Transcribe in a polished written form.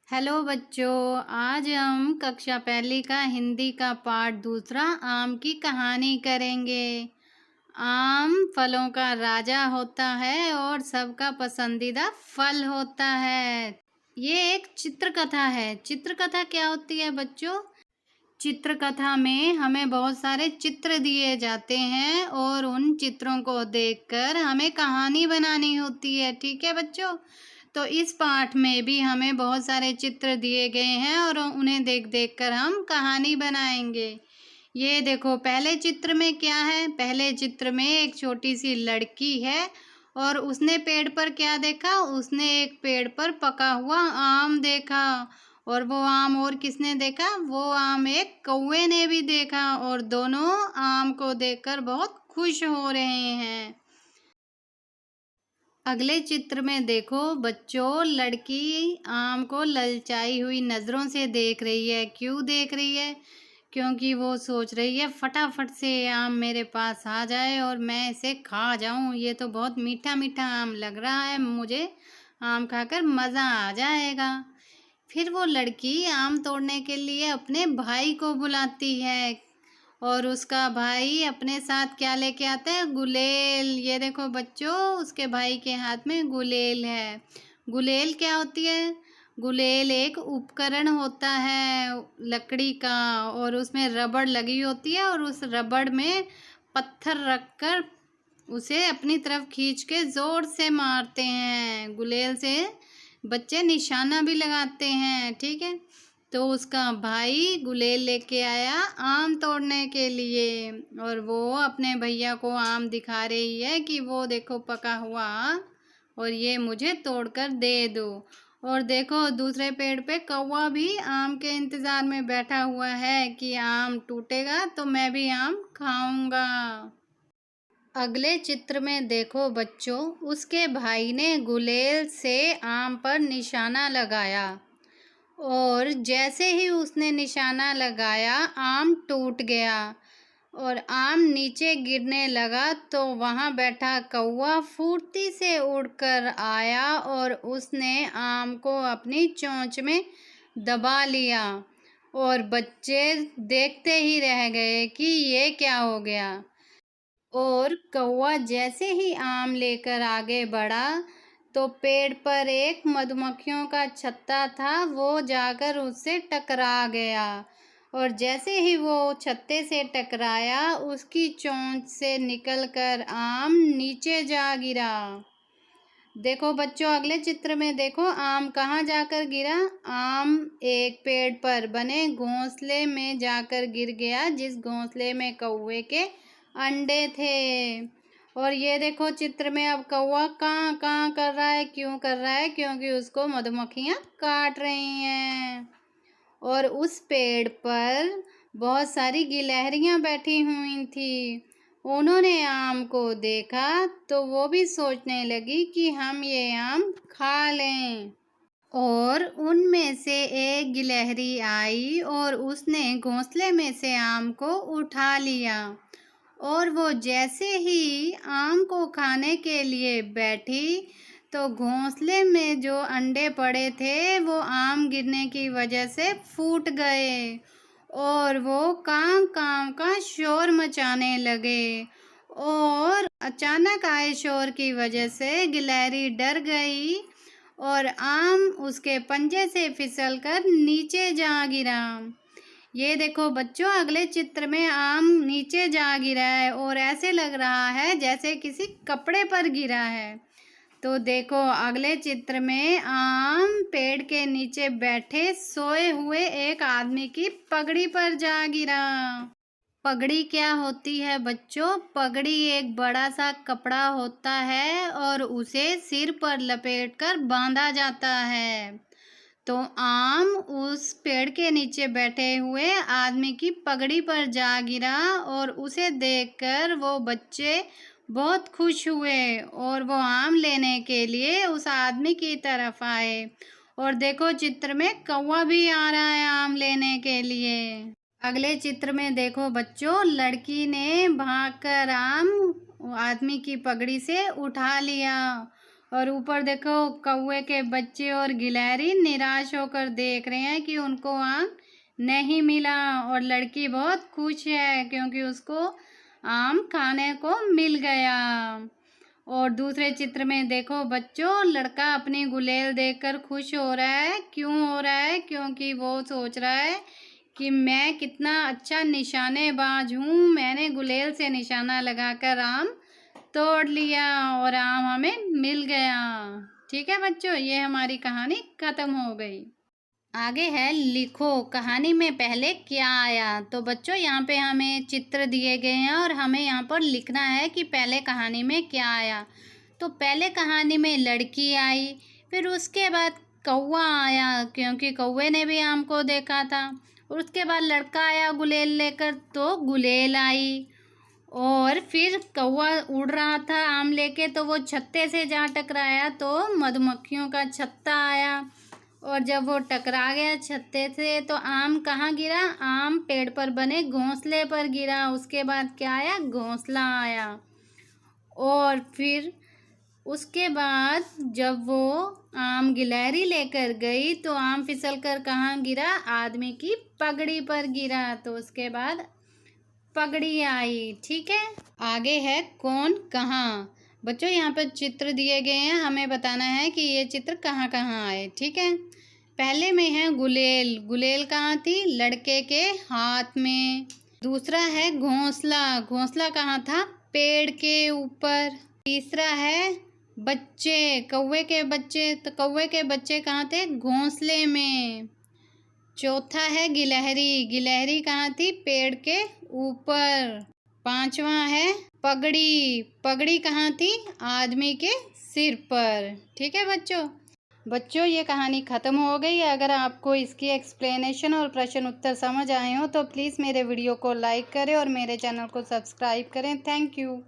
Hello बच्चों, आज हम कक्षा पहली का हिंदी का पाठ दूसरा आम की कहानी करेंगे। आम फलों का राजा होता है और सबका पसंदीदा फल होता है। ये एक चित्रकथा है। चित्रकथा क्या होती है बच्चों? चित्रकथा में हमें बहुत सारे चित्र दिए जाते हैं और उन चित्रों को देखकर हमें कहानी बनानी होती है। ठीक है बच्चों? तो इस पाठ में भी हमें बहुत सारे चित्र दिए गए हैं और उन्हें देख देख कर हम कहानी बनाएंगे। ये देखो, पहले चित्र में क्या है? पहले चित्र में एक छोटी सी लड़की है और उसने पेड़ पर क्या देखा? उसने एक पेड़ पर पका हुआ आम देखा। और वो आम और किसने देखा? वो आम एक कौवे ने भी देखा और दोनों आम को देखकर बहुत खुश हो रहे हैं। अगले चित्र में देखो बच्चों, लड़की आम को ललचाई हुई नज़रों से देख रही है। क्यों देख रही है? क्योंकि वो सोच रही है फटाफट से आम मेरे पास आ जाए और मैं इसे खा जाऊं। ये तो बहुत मीठा मीठा आम लग रहा है, मुझे आम खाकर मज़ा आ जाएगा। फिर वो लड़की आम तोड़ने के लिए अपने भाई को बुलाती है और उसका भाई अपने साथ क्या लेके आता है? गुलेल। ये देखो बच्चों, उसके भाई के हाथ में गुलेल है। गुलेल क्या होती है? गुलेल एक उपकरण होता है लकड़ी का और उसमें रबड़ लगी होती है और उस रबड़ में पत्थर रखकर उसे अपनी तरफ खींच के ज़ोर से मारते हैं। गुलेल से बच्चे निशाना भी लगाते हैं। ठीक है? तो उसका भाई गुलेल लेके आया आम तोड़ने के लिए और वो अपने भैया को आम दिखा रही है कि वो देखो पका हुआ आम और ये मुझे तोड़कर दे दो। और देखो दूसरे पेड़ पे कौवा भी आम के इंतज़ार में बैठा हुआ है कि आम टूटेगा तो मैं भी आम खाऊंगा। अगले चित्र में देखो बच्चों, उसके भाई ने गुलेल से आम पर निशाना लगाया और जैसे ही उसने निशाना लगाया आम टूट गया और आम नीचे गिरने लगा। तो वहाँ बैठा कौवा फुर्ती से उड़कर आया और उसने आम को अपनी चोंच में दबा लिया और बच्चे देखते ही रह गए कि ये क्या हो गया। और कौवा जैसे ही आम लेकर आगे बढ़ा तो पेड़ पर एक मधुमक्खियों का छत्ता था, वो जाकर उससे टकरा गया और जैसे ही वो छत्ते से टकराया उसकी चोंच से निकलकर आम नीचे जा गिरा। देखो बच्चों, अगले चित्र में देखो आम कहाँ जाकर गिरा? आम एक पेड़ पर बने घोंसले में जाकर गिर गया, जिस घोंसले में कौवे के अंडे थे। और ये देखो चित्र में अब कौवा कां कां कर रहा है। क्यों कर रहा है? क्योंकि उसको मधुमक्खियां काट रही हैं। और उस पेड़ पर बहुत सारी गिलहरियां बैठी हुई थी। उन्होंने आम को देखा तो वो भी सोचने लगी कि हम ये आम खा लें। और उनमें से एक गिलहरी आई और उसने घोंसले में से आम को उठा लिया और वो जैसे ही आम को खाने के लिए बैठी तो घोंसले में जो अंडे पड़े थे वो आम गिरने की वजह से फूट गए और वो कां कां का शोर मचाने लगे। और अचानक आए शोर की वजह से गिलहरी डर गई और आम उसके पंजे से फिसलकर नीचे जा गिरा। ये देखो बच्चों, अगले चित्र में आम नीचे जा गिरा है और ऐसे लग रहा है जैसे किसी कपड़े पर गिरा है। तो देखो अगले चित्र में आम पेड़ के नीचे बैठे सोए हुए एक आदमी की पगड़ी पर जा गिरा। पगड़ी क्या होती है बच्चों? पगड़ी एक बड़ा सा कपड़ा होता है और उसे सिर पर लपेटकर बांधा जाता है। तो आम उस पेड़ के नीचे बैठे हुए आदमी की पगड़ी पर जा गिरा और उसे देखकर वो बच्चे बहुत खुश हुए और वो आम लेने के लिए उस आदमी की तरफ आए। और देखो चित्र में कौवा भी आ रहा है आम लेने के लिए। अगले चित्र में देखो बच्चों, लड़की ने भागकर आम आदमी की पगड़ी से उठा लिया और ऊपर देखो कौवे के बच्चे और गिलहरी निराश होकर देख रहे हैं कि उनको आम नहीं मिला, और लड़की बहुत खुश है क्योंकि उसको आम खाने को मिल गया। और दूसरे चित्र में देखो बच्चों, लड़का अपनी गुलेल देखकर खुश हो रहा है। क्यों हो रहा है? क्योंकि वो सोच रहा है कि मैं कितना अच्छा निशानेबाज हूँ, मैंने गुलेल से निशाना लगाकर आम तोड़ लिया और आम हमें मिल गया। ठीक है बच्चों, ये हमारी कहानी खत्म हो गई। आगे है लिखो कहानी में पहले क्या आया। तो बच्चों यहाँ पे हमें चित्र दिए गए हैं और हमें यहाँ पर लिखना है कि पहले कहानी में क्या आया। तो पहले कहानी में लड़की आई, फिर उसके बाद कौवा आया क्योंकि कौवे ने भी आम को देखा था, और उसके बाद लड़का आया गुलेल लेकर तो गुलेल आई, और फिर कौवा उड़ रहा था आम लेके तो वो छत्ते से जा टकराया तो मधुमक्खियों का छत्ता आया, और जब वो टकरा गया छत्ते से तो आम कहाँ गिरा? आम पेड़ पर बने घोंसले पर गिरा। उसके बाद क्या आया? घोंसला आया। और फिर उसके बाद जब वो आम गिलहरी लेकर गई तो आम फिसल कर कहाँ गिरा? आदमी की पगड़ी पर गिरा। तो उसके बाद पगड़ी आई। ठीक है, आगे है कौन कहाँ। बच्चों यहाँ पर चित्र दिए गए हैं, हमें बताना है कि ये चित्र कहाँ कहाँ आए। ठीक है, पहले में है गुलेल। गुलेल कहाँ थी? लड़के के हाथ में। दूसरा है घोंसला। घोंसला कहाँ था? पेड़ के ऊपर। तीसरा है बच्चे, कौवे के बच्चे। तो कौवे के बच्चे कहाँ थे? घोंसले में। चौथा है गिलहरी। गिलहरी कहाँ थी? पेड़ के ऊपर। पांचवा है पगड़ी। पगड़ी कहाँ थी? आदमी के सिर पर। ठीक है बच्चों ये कहानी ख़त्म हो गई। अगर आपको इसकी एक्सप्लेनेशन और प्रश्न उत्तर समझ आए हो तो प्लीज़ मेरे वीडियो को लाइक करें और मेरे चैनल को सब्सक्राइब करें। Thank you.